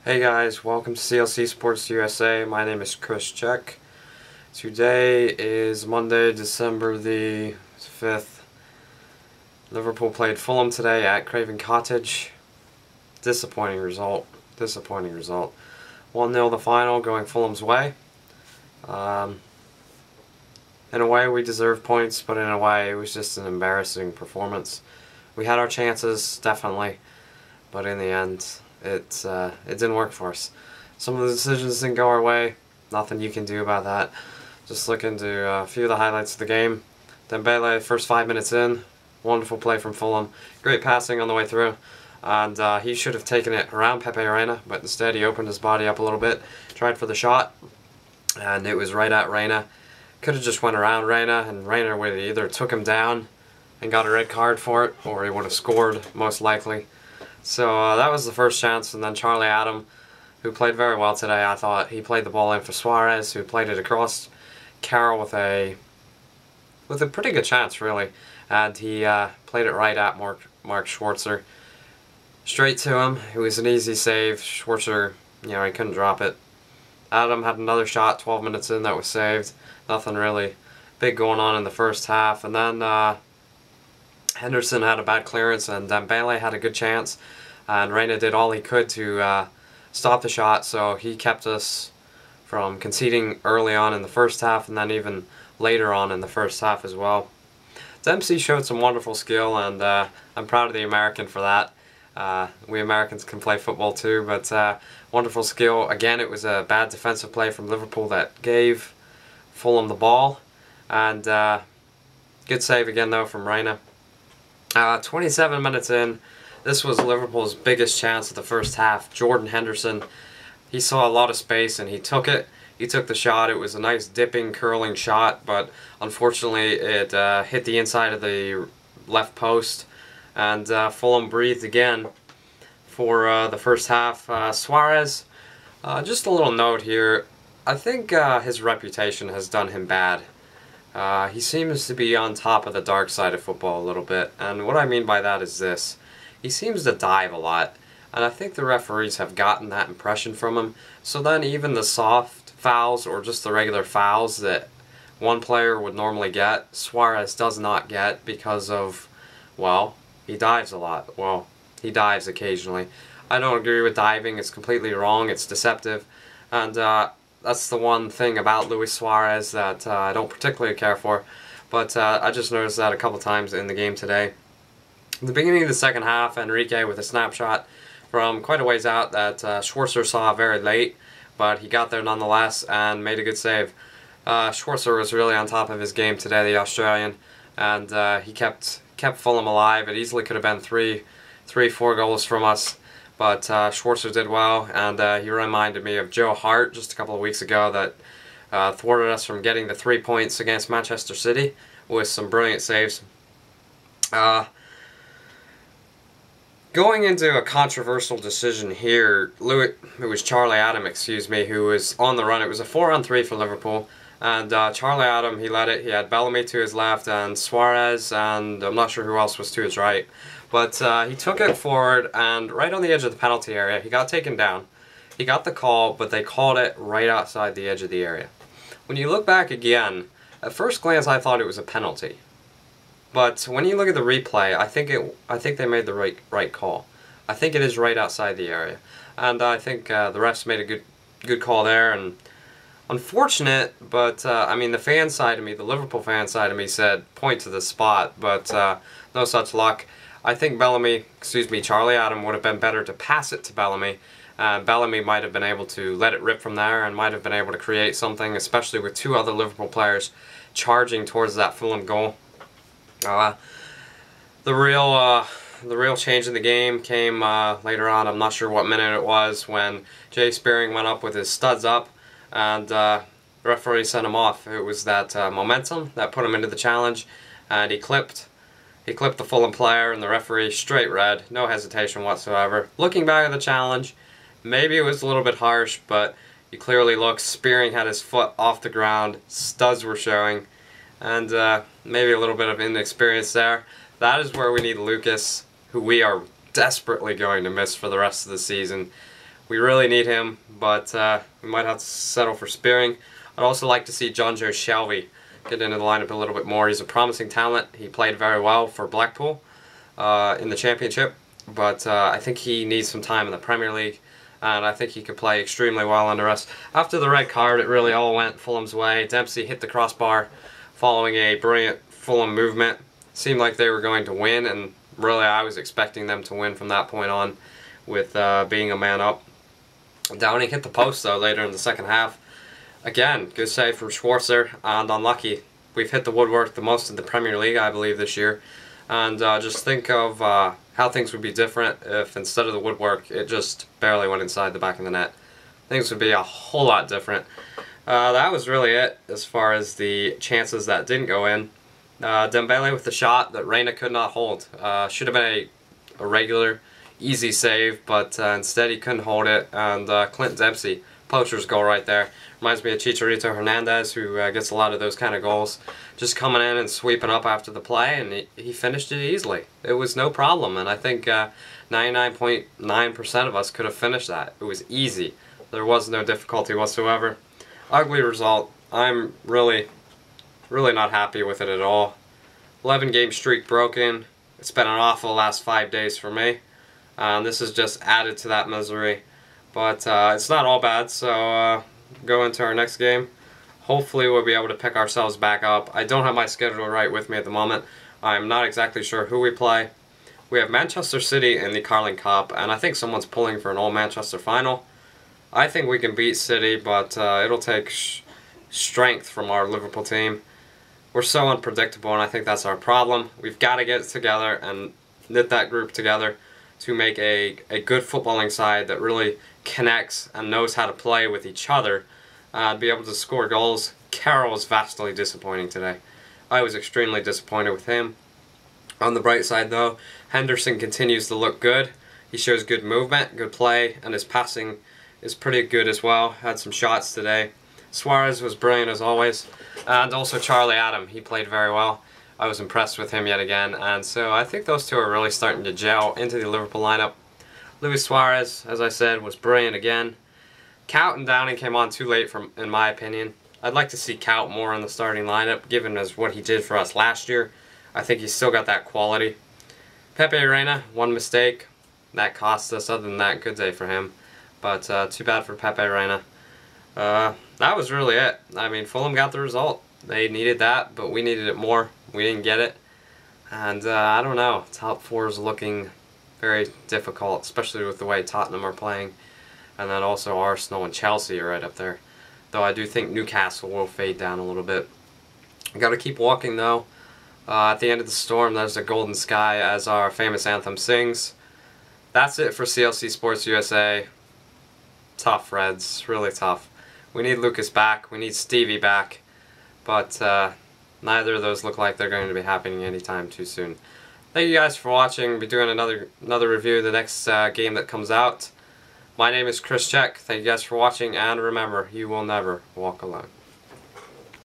Hey guys, welcome to CLC Sports USA. My name is Chris Check. Today is Monday, December the 5th. Liverpool played Fulham today at Craven Cottage. Disappointing result. 1-0 the final, going Fulham's way. In a way we deserved points, but in a way it was just an embarrassing performance. We had our chances, definitely, but in the end it didn't work for us. Some of the decisions didn't go our way. Nothing you can do about that. Just look into a few of the highlights of the game. Dembele, first 5 minutes in, wonderful play from Fulham. Great passing on the way through. And he should have taken it around Pepe Reina, but instead he opened his body up a little bit, tried for the shot, and it was right at Reina. Could have just went around Reina, and Reina would have either took him down and got a red card for it, or he would have scored, most likely. So that was the first chance, and then Charlie Adam, who played very well today. I thought he played the ball in for Suarez, who played it across Carroll with a pretty good chance, really, and he played it right at Mark Schwarzer, straight to him. It was an easy save. Schwarzer, he couldn't drop it. Adam had another shot 12 minutes in that was saved. Nothing really big going on in the first half, and then Henderson had a bad clearance, and Dembele had a good chance, and Reina did all he could to stop the shot, so he kept us from conceding early on in the first half, and then even later on in the first half as well. Dempsey showed some wonderful skill, and I'm proud of the American for that. We Americans can play football too, but wonderful skill. Again, it was a bad defensive play from Liverpool that gave Fulham the ball, and good save again though from Reina. 27 minutes in, this was Liverpool's biggest chance of the first half. Jordan Henderson, he saw a lot of space and he took it. He took the shot. It was a nice dipping, curling shot, but unfortunately it hit the inside of the left post, and Fulham breathed again for the first half. Suarez, just a little note here, I think his reputation has done him bad. He seems to be on top of the dark side of football a little bit, and what I mean by that is this. He seems to dive a lot, and I think the referees have gotten that impression from him, so then even the soft fouls or just the regular fouls that one player would normally get, Suarez does not get because of, well, he dives a lot. Well, he dives occasionally. I don't agree with diving. It's completely wrong. It's deceptive, and that's the one thing about Luis Suarez that I don't particularly care for, but I just noticed that a couple times in the game today. In the beginning of the second half, Enrique with a snapshot from quite a ways out that Schwarzer saw very late, but he got there nonetheless and made a good save. Schwarzer was really on top of his game today, the Australian, and he kept Fulham alive. It easily could have been 3-4 goals from us. But Schwarzer did well, and he reminded me of Joe Hart just a couple of weeks ago that thwarted us from getting the 3 points against Manchester City with some brilliant saves. Going into a controversial decision here, it was Charlie Adam, who was on the run. It was a 4-on-3 for Liverpool, and Charlie Adam, he led it. He had Bellamy to his left, and Suarez, and I'm not sure who else was to his right. But he took it forward, and right on the edge of the penalty area, he got taken down. He got the call, but they called it right outside the edge of the area. When you look back again, at first glance I thought it was a penalty. But when you look at the replay, I think they made the right call. I think it is right outside the area, and I think the refs made a good call there. And unfortunate, but I mean the fan side of me, the Liverpool fan side of me, said point to the spot, but no such luck. I think Charlie Adam would have been better to pass it to Bellamy. Bellamy might have been able to let it rip from there and might have been able to create something, especially with two other Liverpool players charging towards that Fulham goal. The real change in the game came later on. I'm not sure what minute it was, when Jay Spearing went up with his studs up, and the referee sent him off. It was that momentum that put him into the challenge, and he clipped the Fulham player, and the referee straight red, no hesitation whatsoever. Looking back at the challenge, maybe it was a little bit harsh, but you clearly look, Spearing had his foot off the ground, studs were showing, and maybe a little bit of inexperience there. That is where we need Lucas, who we are desperately going to miss for the rest of the season. We really need him, but we might have to settle for Spearing. I'd also like to see John Joe Shelby get into the lineup a little bit more. He's a promising talent. He played very well for Blackpool in the Championship, but I think he needs some time in the Premier League, and I think he could play extremely well under us. After the red card, it really all went Fulham's way. Dempsey hit the crossbar following a brilliant Fulham movement. Seemed like they were going to win, and really I was expecting them to win from that point on with being a man up. Downing hit the post though later in the second half. Again, good save from Schwarzer, and unlucky. We've hit the woodwork the most in the Premier League, I believe, this year. And just think of how things would be different if instead of the woodwork, it just barely went inside the back of the net. Things would be a whole lot different. That was really it as far as the chances that didn't go in. Dembele with the shot that Reina could not hold. Should have been a regular, easy save, but instead he couldn't hold it. And Clint Dempsey, poacher's goal right there. Reminds me of Chicharito Hernandez, who gets a lot of those kind of goals. Just coming in and sweeping up after the play, and he finished it easily. It was no problem, and I think 99.9% of us could have finished that. It was easy. There was no difficulty whatsoever. Ugly result. I'm really not happy with it at all. 11-game streak broken. It's been an awful last 5 days for me. This has just added to that misery. But it's not all bad, so go into our next game. Hopefully we'll be able to pick ourselves back up. I don't have my schedule right with me at the moment. I'm not exactly sure who we play. We have Manchester City in the Carling Cup, and I think someone's pulling for an all-Manchester final. I think we can beat City, but it'll take strength from our Liverpool team. We're so unpredictable, and I think that's our problem. We've got to get it together and knit that group together to make a good footballing side that really connects and knows how to play with each other and be able to score goals. Carroll was vastly disappointing today. I was extremely disappointed with him. On the bright side though, Henderson continues to look good. He shows good movement, good play, and his passing is pretty good as well. Had some shots today. Suarez was brilliant as always. And also Charlie Adam, he played very well. I was impressed with him yet again, and so I think those two are really starting to gel into the Liverpool lineup. Luis Suarez, as I said, was brilliant again. Cout and Downing came on too late, in my opinion. I'd like to see Cout more in the starting lineup, given as what he did for us last year. I think he's still got that quality. Pepe Reina, one mistake. That cost us. Other than that, good day for him. But too bad for Pepe Reina. That was really it. I mean, Fulham got the result. They needed that, but we needed it more. We didn't get it. And I don't know. Top four is looking very difficult, especially with the way Tottenham are playing. And then also Arsenal and Chelsea are right up there. Though I do think Newcastle will fade down a little bit. Got to keep walking though. At the end of the storm, there's a golden sky, as our famous anthem sings. That's it for CLC Sports USA. Tough, Reds. Really tough. We need Lucas back. We need Stevie back. But neither of those look like they're going to be happening anytime too soon. Thank you guys for watching. I'll be doing another review of the next game that comes out. My name is Chris Check. Thank you guys for watching, and remember, you will never walk alone.